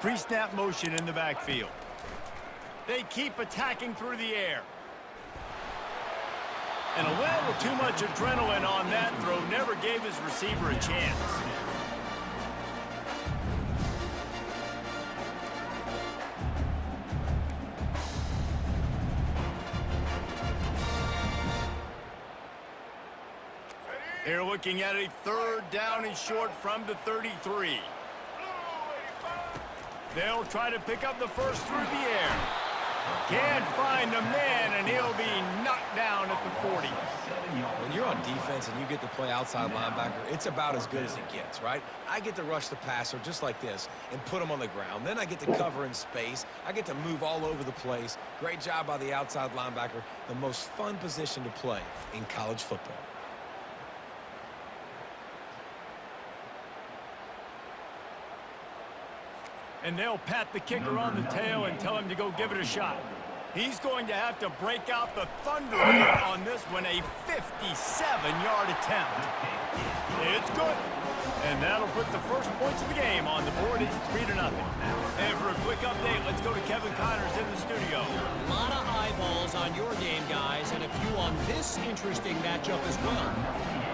Pre-snap motion in the backfield. They keep attacking through the air. And a little too much adrenaline on that throw never gave his receiver a chance. They're looking at a 3rd down and short from the 33. They'll try to pick up the first through the air. Can't find the man, and he'll be knocked down at the 40. When you're on defense and you get to play outside linebacker, it's about as good as it gets, right? I get to rush the passer just like this and put him on the ground. Then I get to cover in space. I get to move all over the place. Great job by the outside linebacker. The most fun position to play in college football. And they'll pat the kicker on the tail and tell him to go give it a shot. He's going to have to break out the thunder on this one, a 57-yard attempt. It's good. And that'll put the first points of the game on the board. It's 3-0. And for a quick update, let's go to Kevin Connors in the studio. A lot of eyeballs on your game, guys, and a few on this interesting matchup as well.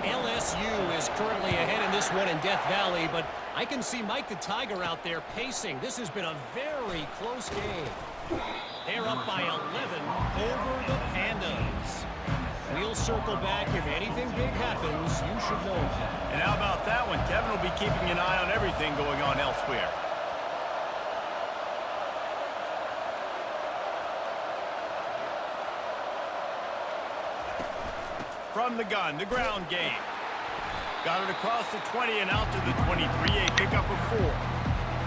LSU is currently ahead in this one in Death Valley, but I can see Mike the Tiger out there pacing. This has been a very close game. They're up by 11 over the Pandas. We'll circle back. If anything big happens, you should know that. And how about that one? Kevin will be keeping an eye on everything going on elsewhere. From the gun, the ground game. Got it across the 20 and out to the 23. A pickup of 4.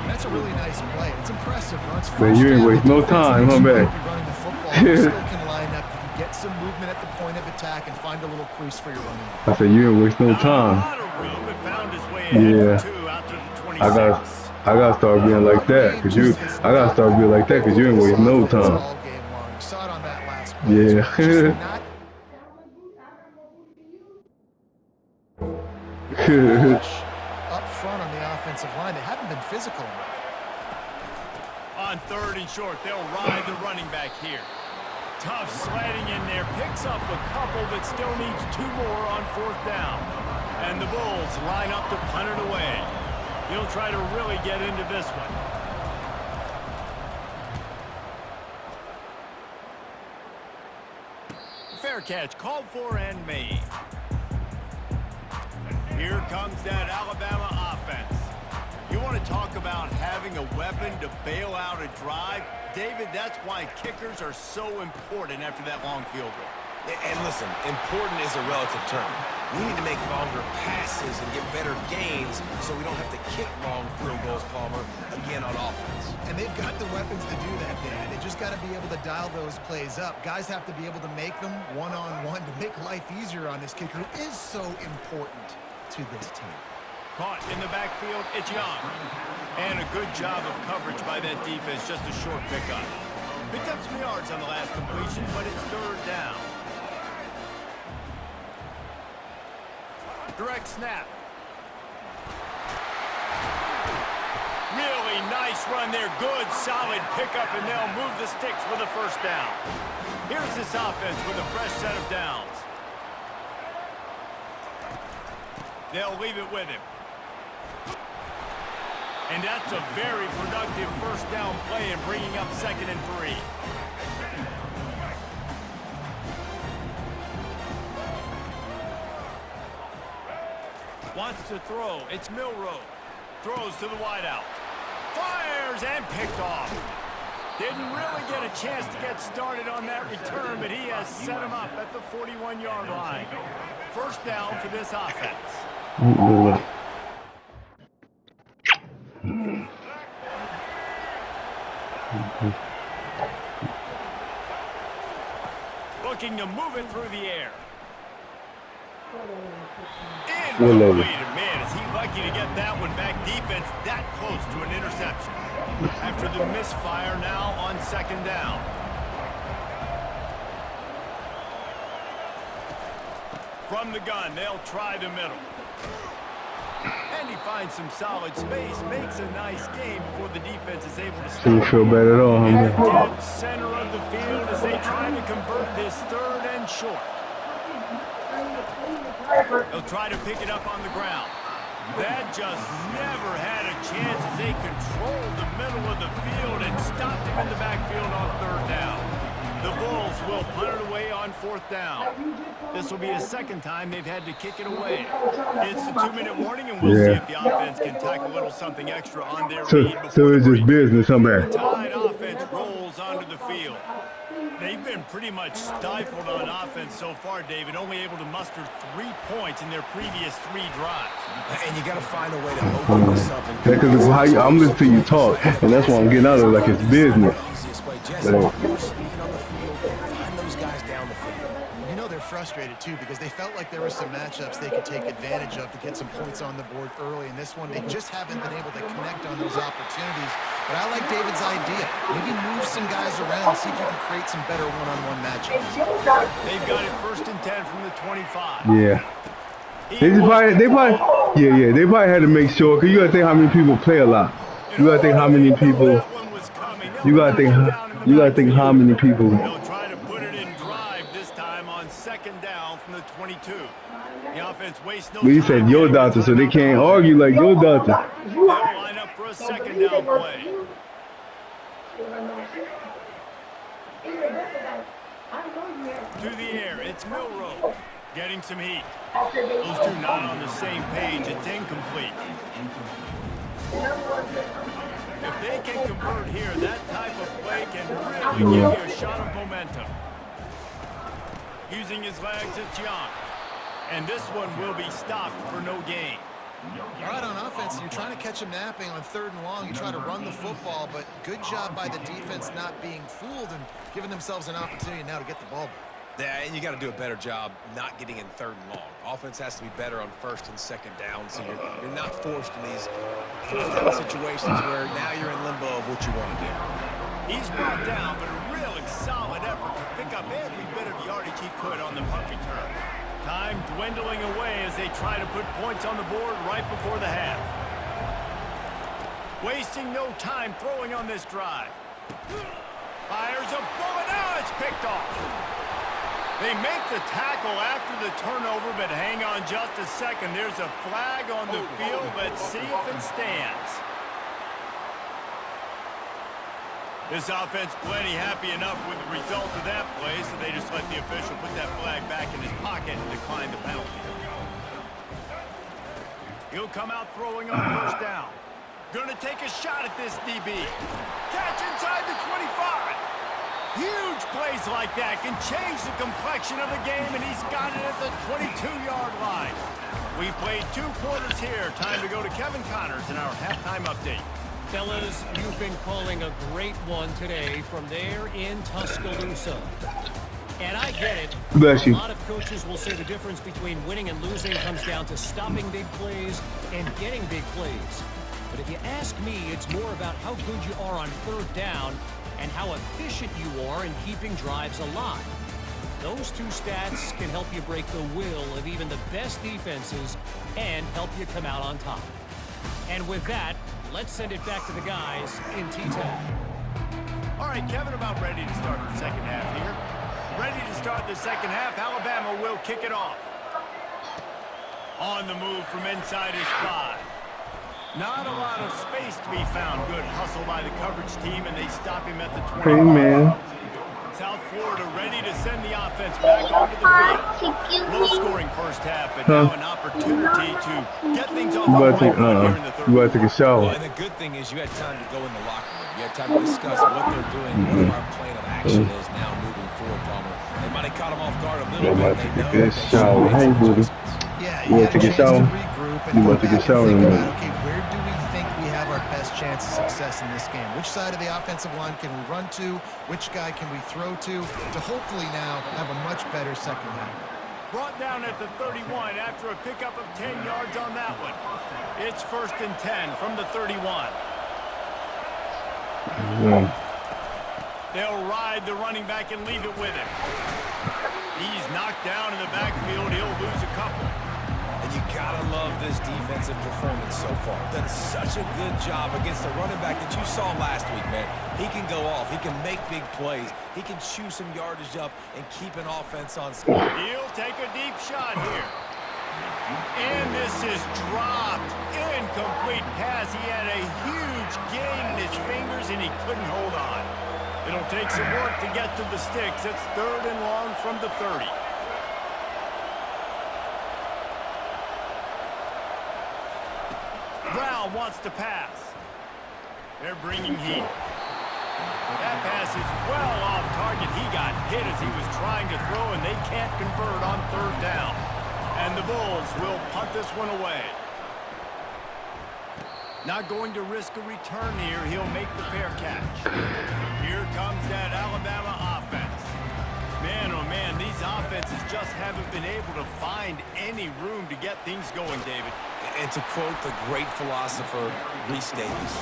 That's a really nice play. It's impressive. Runs Man, you ain't waste no time, huh, man? Running the football, you still can line up, you can get some movement at the point of attack, and find a little crease for your running. I said you ain't waste no time. Yeah, I gotta start being like that, cause you ain't waste no time. Saw it on that last play. Yeah. Up front on the offensive line, they haven't been physical enough. On 3rd and short, they'll ride the running back here. Tough sledding in there, picks up a couple, but still needs 2 more on 4th down. And the Bulls line up to punt it away. He'll try to really get into this one. Fair catch, called for and made. Here comes that Alabama offense. You want to talk about having a weapon to bail out a drive? David, that's why kickers are so important after that long field goal. And listen, important is a relative term. We need to make longer passes and get better gains so we don't have to kick long field goals, Palmer, again on offense. And they've got the weapons to do that, Dan. They just got to be able to dial those plays up. Guys have to be able to make them one-on-one to make life easier on this kicker, who is so important to this team. Caught in the backfield, it's Young. And a good job of coverage by that defense, just a short pickup. Picked up some yards on the last completion, but it's 3rd down. Direct snap. Really nice run there. Good, solid pickup, and they'll move the sticks with a 1st down. Here's this offense with a fresh set of downs. They'll leave it with him. And that's a very productive 1st down play and bringing up 2nd and 3. Wants to throw. It's Milroe. Throws to the wideout. Fires and picked off. Didn't really get a chance to get started on that return, but he has set him up at the 41-yard line. 1st down for this offense. Looking to move it through the air. Incomplete. Man, is he lucky to get that one back. Defense that close to an interception. After the misfire now on 2nd down. From the gun, they'll try the middle. And he finds some solid space, makes a nice game before the defense is able to stop. Didn't feel bad at all, In the huh? dead center of the field as they try to convert this 3rd and short. They'll try to pick it up on the ground. That just never had a chance as they controlled the middle of the field and stopped him in the backfield on 3rd down. The Bulls will punt it away on 4th down. This will be a 2nd time they've had to kick it away. It's the 2-minute warning, and we'll see if the offense can tack a little something extra on their lead. So it's just business, I'm back. The Tide offense rolls onto the field. They've been pretty much stifled on offense so far, David, only able to muster 3 points in their previous 3 drives. And you got to find a way to open this up. Yeah, because I'm listening to you talk, and that's why I'm getting out of it like it's business. You know they're frustrated, too, because they felt like there were some matchups they could take advantage of to get some points on the board early. In this one, they just haven't been able to connect on those opportunities. But I like David's idea. Maybe move some guys around and see if you can create some better one-on-one matchups. They've got it 1st and 10 from the 25. Yeah. They probably had to make sure, because you got to think how many people play a lot. You got to think how many people. You got to think how many people. They'll try to put it in drive this time on 2nd down from the 22. The offense wastes no time. Well, you said your doctor, so they can't argue like your doctor. They'll line up for a 2nd down play. To the air, it's Milrow. Getting some heat. Those two not on the same page. It's incomplete. If they can convert here, that type of play can really give you a shot of momentum. Using his legs, it's Young. And this one will be stopped for no gain. All right, on offense, you're trying to catch them napping on 3rd and long. You try to run the football, but good job by the defense not being fooled and giving themselves an opportunity now to get the ball back. Yeah, and you got to do a better job not getting in 3rd and long. Offense has to be better on 1st and 2nd down, so you're not forced in these 4th down situations where now you're in limbo of what you want to do. He's brought down, but a really solid effort to pick up every bit of yardage he could on the punt return. Time dwindling away as they try to put points on the board right before the half. Wasting no time throwing on this drive. Fires a bullet. Now it's picked off. They make the tackle after the turnover, but hang on just a second. There's a flag on the field. Let's see if it stands. This offense plenty happy enough with the result of that play, so they just let the official put that flag back in his pocket and decline the penalty. He'll come out throwing on 1st down. Gonna take a shot at this DB. Catch inside the 25. Huge plays like that can change the complexion of the game, and he's got it at the 22-yard line. We've played 2 quarters here. Time to go to Kevin Connors in our halftime update. Fellas, you've been calling a great one today from there in Tuscaloosa. And I get it. Bless you. A lot of coaches will say the difference between winning and losing comes down to stopping big plays and getting big plays. But if you ask me, it's more about how good you are on 3rd down and how efficient you are in keeping drives alive. Those 2 stats can help you break the will of even the best defenses and help you come out on top. And with that, let's send it back to the guys in T-Town. All right, Kevin, about ready to start the 2nd half here. Ready to start the 2nd half. Alabama will kick it off. On the move from inside his 5. Not a lot of space to be found. Good hustle by the coverage team, and they stop him at the 20. Hey, man. South Florida ready to send the offense back onto the field. Low-scoring 1st half, but now an opportunity to get things off the right foot here in the 3rd. You about to take a shower. Well, and the good thing is you had time to go in the locker room. You had time to discuss what they're doing, what our plan of action is now moving forward, Palmer. They might have caught them off guard a little bit. They know Good shower. Hey, buddy. Yeah, You want to take a shower? You want to take a shower? Okay, where do we think we have our best chance of success in this game? Which side of the offensive line can we run to? Which guy can we throw to hopefully now have a much better 2nd half? Brought down at the 31 after a pickup of 10 yards on that one. It's 1st and 10 from the 31. They'll ride the running back and leave it with him. He's knocked down in the backfield. He'll lose a couple. And you gotta love this defensive performance so far. Done such a good job against the running back that you saw last week, man. He can go off. He can make big plays. He can chew some yardage up and keep an offense on schedule. He'll take a deep shot here. And this is dropped. Incomplete pass. He had a huge gain in his fingers, and he couldn't hold on. It'll take some work to get to the sticks. It's 3rd and long from the 30. Brown wants to pass. They're bringing heat. That pass is well off target. He got hit as he was trying to throw, and they can't convert on 3rd down. And the Bulls will punt this one away. Not going to risk a return here. He'll make the fair catch. Here comes that Alabama offense. Man, oh man, these offenses just haven't been able to find any room to get things going, David. And to quote the great philosopher Reese Davis,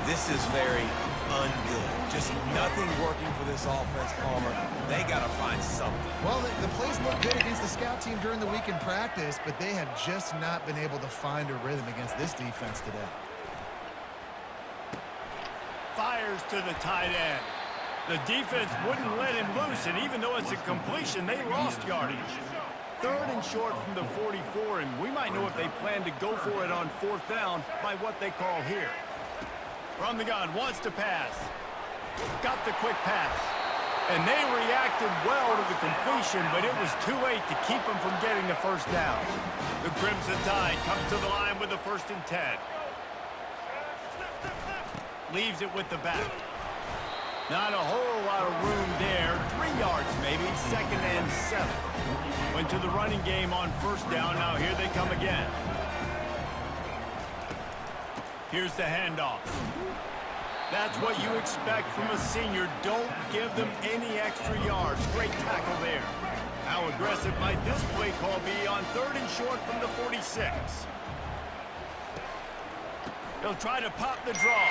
this is very ungood. Just nothing working for this offense, Palmer. They got to find something. Well, the plays look good against the scout team during the week in practice, but they have just not been able to find a rhythm against this defense today. Fires to the tight end. The defense wouldn't let him loose, and even though it's a completion, they lost yardage. 3rd and short from the 44, and we might know if they plan to go for it on 4th down by what they call here. From the gun, wants to pass. Got the quick pass. And they reacted well to the completion, but it was too late to keep them from getting the 1st down. The Crimson Tide comes to the line with the 1st and 10. Leaves it with the back. Not a whole lot of room there. 3 yards maybe, 2nd and 7. Went to the running game on 1st down. Now here they come again. Here's the handoff. That's what you expect from a senior. Don't give them any extra yards. Great tackle there. How aggressive might this play call be on 3rd and short from the 46? He'll try to pop the draw.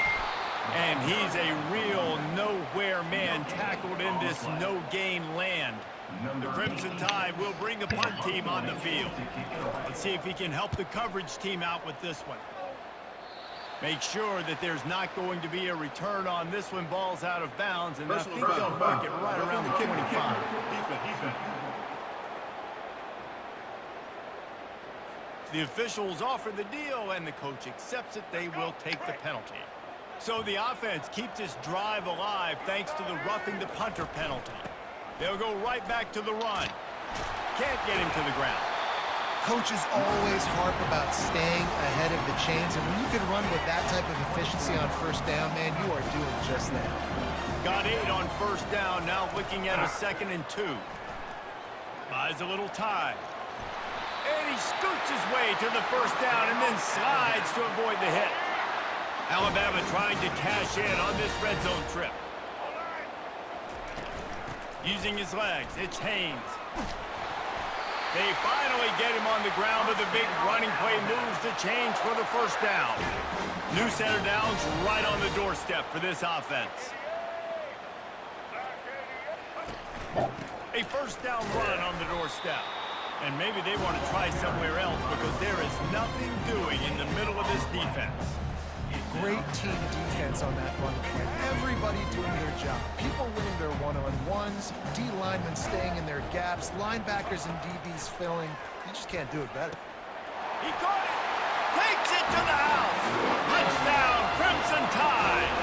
And he's a real nowhere man tackled in this no-gain land. The Crimson Tide will bring the punt team on the field. Let's see if he can help the coverage team out with this one. Make sure that there's not going to be a return on this one. Ball's out of bounds, and I think they'll mark it right around the 25. The officials offer the deal, and the coach accepts it. They will take the penalty. So the offense keeps this drive alive thanks to the roughing the punter penalty. They'll go right back to the run. Can't get him to the ground. Coaches always harp about staying ahead of the chains, and when you can run with that type of efficiency on 1st down, man, you are doing just that. Got 8 on 1st down, now looking at a 2nd and 2. Buys a little time. And he scoots his way to the 1st down and then slides to avoid the hit. Alabama trying to cash in on this red zone trip. Using his legs, it's Haynes. They finally get him on the ground with a big running play, moves the chains for the 1st down. New center downs right on the doorstep for this offense. A 1st down run on the doorstep. And maybe they want to try somewhere else because there is nothing doing in the middle of this defense. Great team defense on that run play. Everybody doing their job. People winning their one-on-ones, D linemen staying in their gaps, linebackers and DBs filling. You just can't do it better. He caught it. Takes it to the house. Touchdown, Crimson Tide.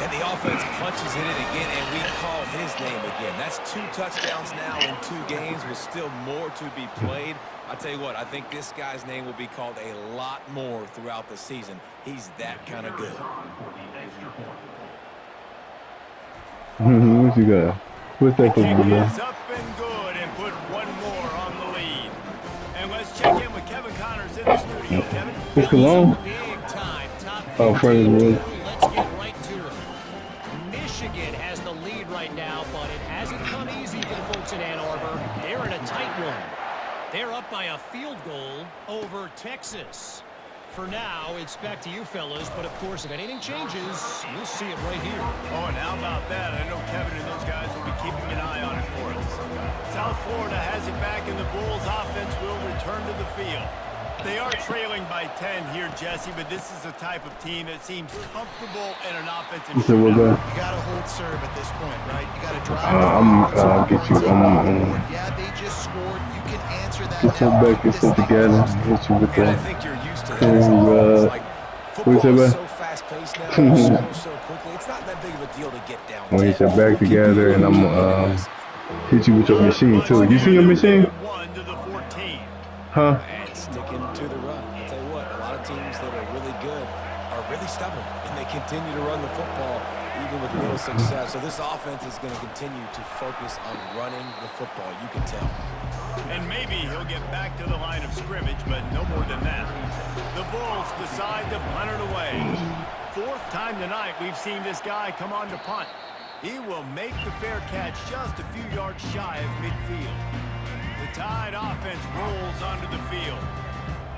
And the offense punches it in again, and we call his name again. That's 2 touchdowns now in 2 games with still more to be played. I tell you what, I think this guy's name will be called a lot more throughout the season. He's that kind of good. What you got? What's that for Kick you, is up and good and put 1 more on the lead. And let's check in with Kevin Connors in the studio. Kevin? It's Cologne. Big time, top Oh, friend of the room. Let's get right to it. Michigan has the lead right now, but it hasn't come easy for the folks in Ann Arbor. They're in a tight one. They're up by a field goal over Texas. For now, it's back to you fellas, but of course, if anything changes, you'll see it right here. Oh, and how about that? I know Kevin and those guys will be keeping an eye on it for us. South Florida has it back, and the Bulls offense will return to the field. They are trailing by 10 here, Jesse, but this is the type of team that seems comfortable in an offensive You said what, shootout. guy? You got to hold serve at this point, right? You got to drive. I'll get you. Yeah, they just scored. You can answer that. Get your now. back and This sit thing together. close. Hit you with And I that. think you're used to that as offense. Like, What you say, football is man? so fast-paced now, you score so quickly. It's not that big of a deal to get down. I'm gonna get 10. your back together, and I'm hit you with your machine too. You see your machine? 1 to the 14. Huh? And sticking to the run. I'll tell you what, a lot of teams that are really good are really stubborn, and they continue to run the football even with little success. So this offense is going to continue to focus on running the football. You can tell. And maybe he'll get back to the line of scrimmage, but no more than that. The Bulls decide to punt it away. Fourth time tonight we've seen this guy come on to punt. He will make the fair catch just a few yards shy of midfield. The Tide offense rolls onto the field.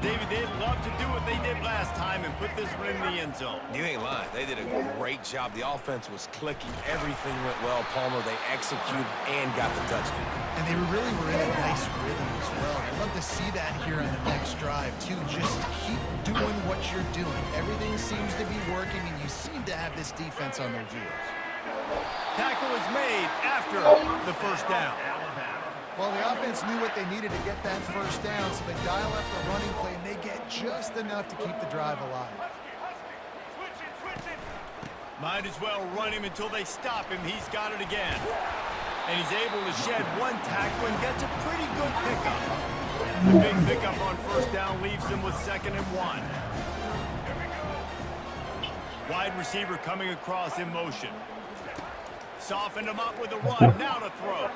David, they'd love to do what they did last time and put this one in the end zone. You ain't lying. They did a great job. The offense was clicking. Everything went well. Palmer, they executed and got the touchdown. And they really were in a nice rhythm as well. I'd love to see that here on the next drive, too. Just keep doing what you're doing. Everything seems to be working, and you seem to have this defense on their heels. Tackle is made after the first down. Well, the offense knew what they needed to get that first down, so they dial up the running play, and they get just enough to keep the drive alive. Might as well run him until they stop him. He's got it again. And he's able to shed one tackle and gets a pretty good pickup. The big pickup on first down leaves them with 2nd and 1. Wide receiver coming across in motion. Softened him up with a run. Now to throw.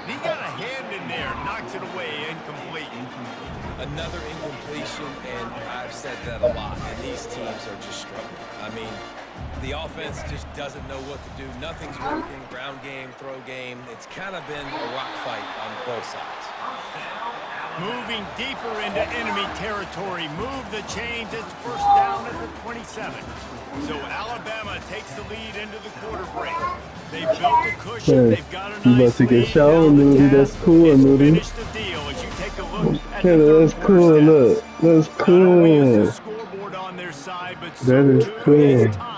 He got a hand in there. Knocks it away. Incomplete. Another incompletion, and I've said that a lot, and these teams are just struggling. I mean, the offense just doesn't know what to do. Nothing's working. Ground game, throw game. It's kind of been a rock fight on both sides. Moving deeper into enemy territory. Move the chains. It's first down at the 27. So Alabama takes the lead into the quarter break. They've built a cushion. They've got a nice You about to get lead. shower, Now the Nudie. That's task cool, is Nudie. finish the deal as you take a look at the Kenna, that's third quarter cool. stats. Look, that's Not only is cool. the scoreboard on their side, but so That is too cool. is time.